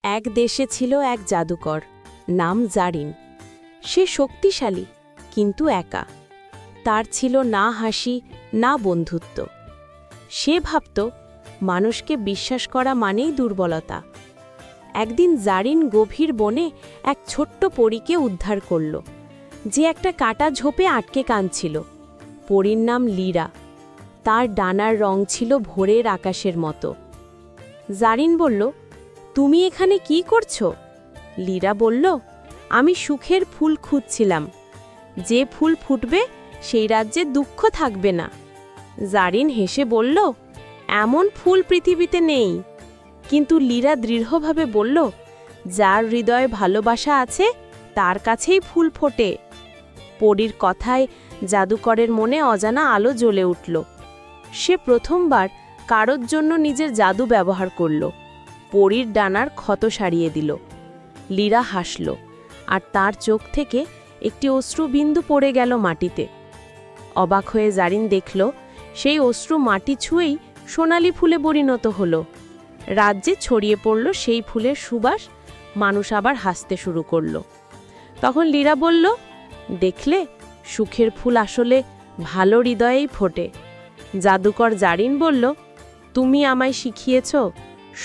এক দেশে ছিল এক জাদুকর, নাম জারিন। সে শক্তিশালী কিন্তু একা। তার ছিল না হাসি না বন্ধুত্ব। সে ভাবত মানুষকে বিশ্বাস করা মানেই দুর্বলতা। একদিন জারিন গভীর বনে এক ছোট্ট পরীকে উদ্ধার করল, যে একটা কাটা ঝোপে আটকে কাঁদছিল। পরীর নাম লীরা। তার ডানার রং ছিল ভোরের আকাশের মতো। জারিন বলল, তুমি এখানে কি করছো? লীরা বলল, আমি সুখের ফুল খুঁজছিলাম। যে ফুল ফুটবে সেই রাজ্যে দুঃখ থাকবে না। জারিন হেসে বলল, এমন ফুল পৃথিবীতে নেই। কিন্তু লীরা দৃঢ়ভাবে বলল, যার হৃদয়ে ভালোবাসা আছে তার কাছেই ফুল ফোটে। পরীর কথায় জাদুকরের মনে অজানা আলো জ্বলে উঠল। সে প্রথমবার কারোর জন্য নিজের জাদু ব্যবহার করল। পরীর ডানার ক্ষত সারিয়ে দিল। লীরা হাসল, আর তার চোখ থেকে একটি অশ্রুবিন্দু পড়ে গেল মাটিতে। অবাক হয়ে জারিন দেখল, সেই অশ্রু মাটি ছুঁয়েই সোনালি ফুলে পরিণত হল। রাজ্যে ছড়িয়ে পড়ল সেই ফুলের সুবাস। মানুষ আবার হাসতে শুরু করল। তখন লীরা বলল, দেখলে, সুখের ফুল আসলে ভালো হৃদয়েই ফোটে। জাদুকর জারিন বলল, তুমি আমায় শিখিয়েছ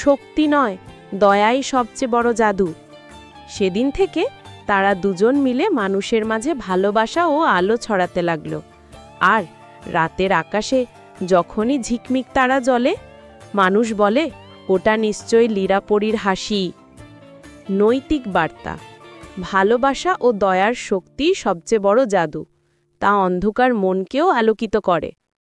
শক্তি নয়, দয়াই সবচেয়ে বড় জাদু। সেদিন থেকে তারা দুজন মিলে মানুষের মাঝে ভালোবাসা ও আলো ছড়াতে লাগল। আর রাতের আকাশে যখনই ঝিকমিক তারা জ্বলে, মানুষ বলে, ওটা নিশ্চয়ই লীরা পরীর হাসি। নৈতিক বার্তা: ভালোবাসা ও দয়ার শক্তি সবচেয়ে বড় জাদু। তা অন্ধকার মনকেও আলোকিত করে।